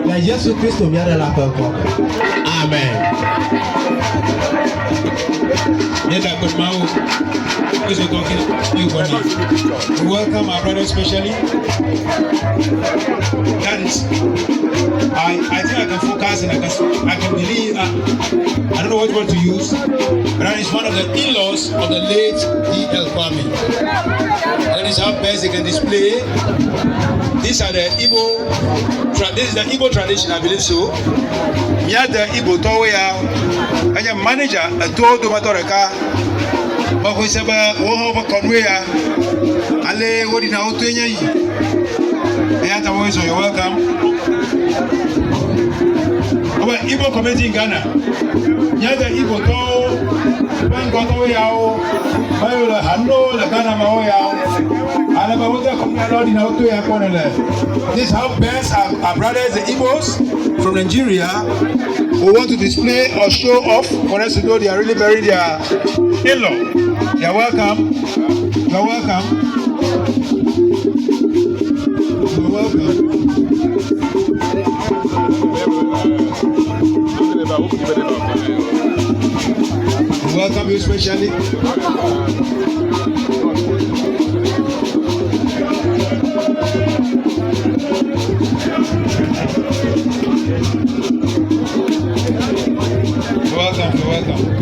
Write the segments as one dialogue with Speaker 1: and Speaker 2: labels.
Speaker 1: Na Yesu Kristo miara la peko. Amen.
Speaker 2: Yenda Kodmau is talking you we welcome our brother especially. That is I think I can focus and I can believe I don't know what word to use, but that is one of the in-laws of the late D.L. Kwame. That is how best they can display. These are the Igbo, this is the Igbo tradition, I believe so. Miata Igbo Toya, and your manager, a told to Matoreka, Makusaba, Wohova Conwaya, Ale, what in our Twenya? Yata voice, you're welcome. Our Igbo community in Ghana, Yata Igbo To, Bangotoya, Viola Hando, the Ghana Maoya. This is how best our brothers, the Igbos from Nigeria, who want to display or show off for us to know they are really burying their in-law. You're welcome. You're welcome. You're welcome. We welcome you especially. Welcome, you're welcome.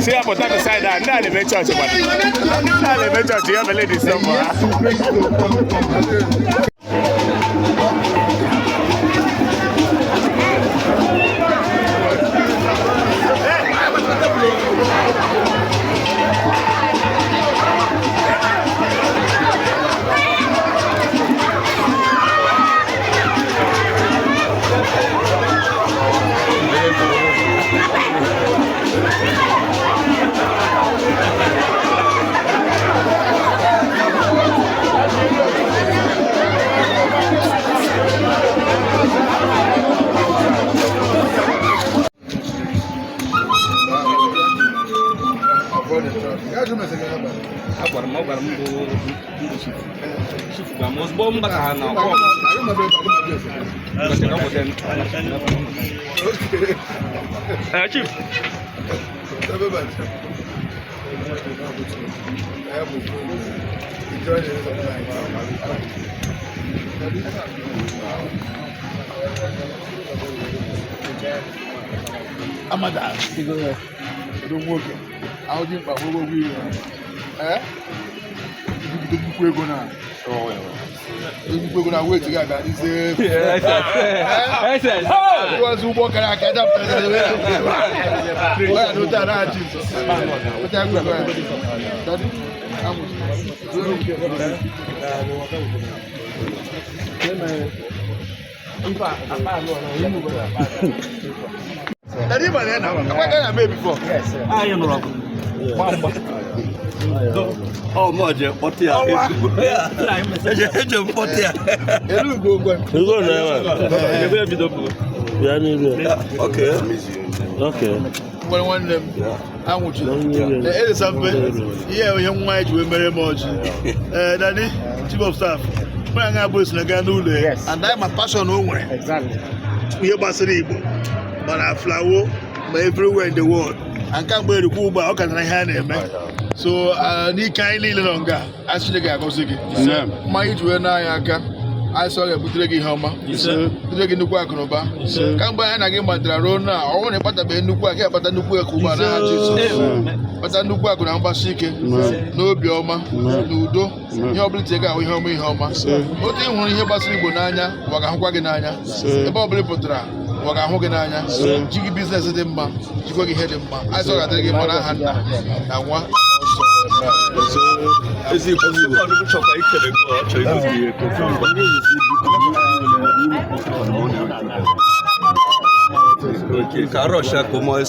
Speaker 3: See, I'm going to say that. Now, the church. Now, the church. You have a lady somewhere.
Speaker 4: Amada, don't work. How do you work? We're gonna. We're gonna wait together. He said, "Who was who walking? I can't up." Well, no, that Jesus. But I'm going
Speaker 5: Oh, Moja, what the hell? Okay. Okay.
Speaker 4: One them, I want you. There is something. Yeah, young white will very much. Daddy, chief of staff. When I was in a ganule, and I'm a passion over. Exactly. We are Basilibo, but I flower everywhere in the world. And can't wear the Cuba, how can I hand him? So, need kindly longer. As you go, my age when I saw a Butregi Homa, Butregi Nuquacoba. Come by and again, but Rona, I want to put a Nuqua, but a Nuqua Cuba, but a Nuqua Ambasike, no Bioma, Nudo, your Britega, we home in Homa. What do you want to hear about Bonana, Wagahuaganana, the Bobby Potra, Wagahoganana, Jiggy business at him, Jiggy head him. I saw that again, one hand, and one.
Speaker 5: Is it possible to chop a okay, Carosha, como es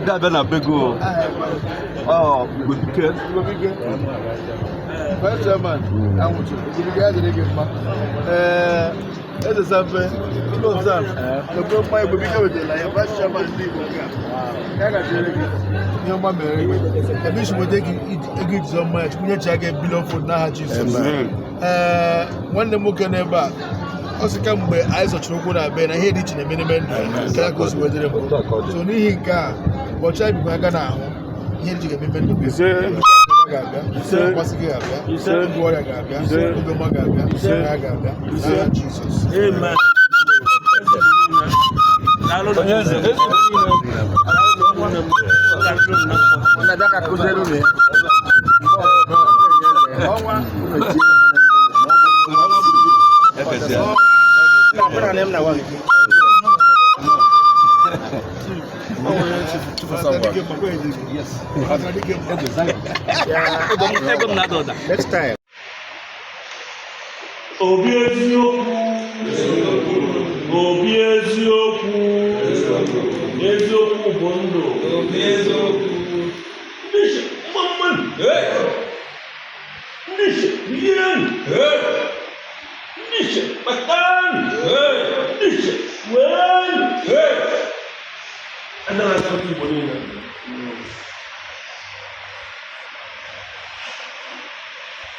Speaker 5: I've done a big go. Oh, good kid.
Speaker 4: First German, I want you. You guys are getting back. That is something. You know, Sam. The problem might be because they like First German leave. Your mom, the bishop will take it so much. We need to get below for now. Jesus. When the Moka never. Also, come by eyes of Chokuna Ben, I hear it in a minimum. That goes with the so Nihinka, watch I be now. Here to get me to be sir. What's the gap? You said, what I got, Jesus. Amen. Next time.
Speaker 6: Obi eziokwu bụ ndụ.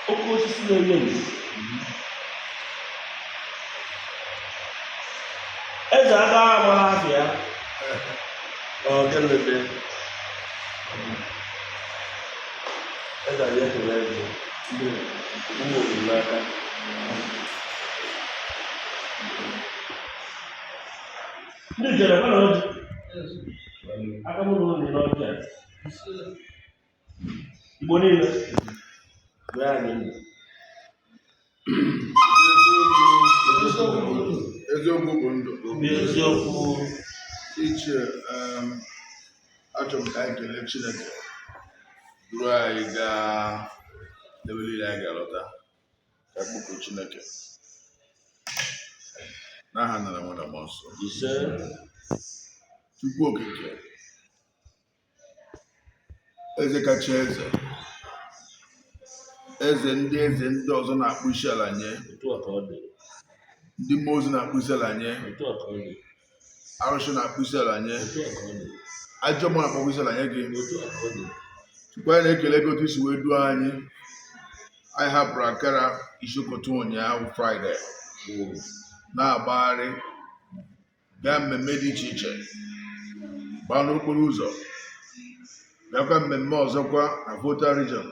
Speaker 6: Okwu osisi na-enye nsị. Eze aka agbara afịa. Ọ gịnị? Eze anyị ekele eze. Ụmụ obodo n'aka. Ndị jere mana ọjị. Aka mụ na ụlọ n'ọjị a. Igbo niile. Gwa anyị ndụ.
Speaker 4: Eziokwu bụ ndụ.
Speaker 6: Eziokwu.
Speaker 4: Iche achọrọ m ka anyị kelee Chineke duru anyị gaa n'ebe niile anyị ga-alọta ka kpọkuo Chineke n'aha Nna na Nwa na Mmụọ Nsọ.
Speaker 6: Ise.
Speaker 4: Chukwu okike eze kacha eze, eze ndị ọzọ na-akpụ isi ala nye, ndị mmụọ ozi na-akpụ isi ala nye, arụsị na-akpụ isi ala nye, ajọ mmụọ na-akpụ isi ala nye gị. Chukwu anyị na-ekele gị otu isi wee duo anyị. Anyị hapụrụ akara isiokọtụ ụnyaahụ Fraịde na-agbagharị gaa mmemme dị iche iche, gbaa n'okporo ụzọ, gakwa mmemme ọzọkwa na Volta region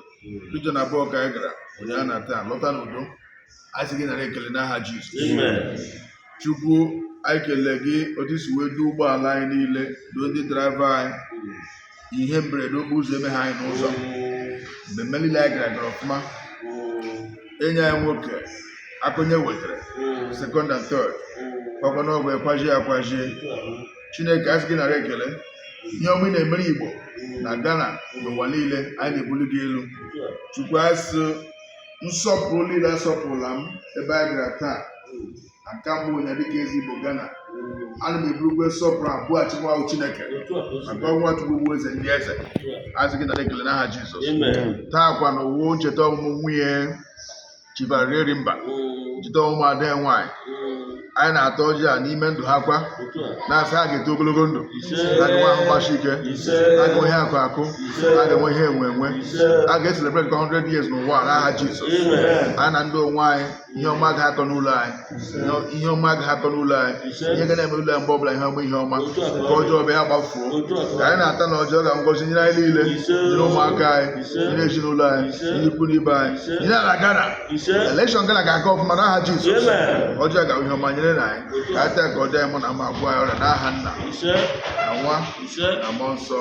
Speaker 4: abụọ ka anyị gara ụnyaahụ na taa. Lọta n'udo. Anyị sị gị nara ekele n'aha Jizọs. Chukwu anyị kelee gị otu isi wee duo ụgbọala anyị niile, duo ndị draiva anyị, ihe mberede okporo ụzọ eme ha anyị n'ụzọ. Mmemme niile anyị gara ọfụma. Enyi anyị nwoke akụnye wetara second and third, kwakwa n'ọgwụ ekwajie. Chineke anyị sị gị nara ekele. Ihe ọmụ ị na-emere Igbo na Ghana n'ụwa niile, anyị na-ebuli gị elu. Chukwu anyị sị nsọpụrụ niile asọpụrụla m ebe anyị gara taa na nke mbụ onye dịka ezi Igbo Ghana. Ana m eburukwe nsọpụrụ abụọ achịkwa Chineke maka ọnwa Chukwu bụ eze ndị eze. Anyị sị gị nara ekele n'aha Jizọs. Taa kwa na ụwa ncheta ọmụmụ nwunye Chivariri Mba, ncheta ọmụmụ ada nwanyị. Anyị na-atọ ọjị a n'ime ndụ ha kwa na-asị ha ga-eto ogologo ndụ, ha ga-enwe ahụ gbasi ike, ha ga-enwe ihe akụ, ha ga-enwe ihe enwe, a ga-eselebrate 100 years n'ụwa n'aha Jizọs. Anyị na ndị onwe anyị, ihe ọma agaghị atọ n'ụlọ anyị, ihe ga na-eme ụlọ anyị mgbe ọbụla ihe ọma nke ọjọọ bịa ha gbafuo. Ka anyị na-ata na ọjọọ ga ngọzi nyere anyị niile, nyere ụmụaka anyị, nyere ezinụlọ anyị, nyere ikwu n'ibe anyị, nyere ala Ghana. Elekshọn Ghana ga-aga ọfụma n'aha Jizọs. Ọjọọ ga ihe ọma nyere na anyị, ka anyị taa ka ọ dị anyị mụ na mma abụọ anyị ọrịa n'aha Nna na Nwa na Mmụọ Nsọ.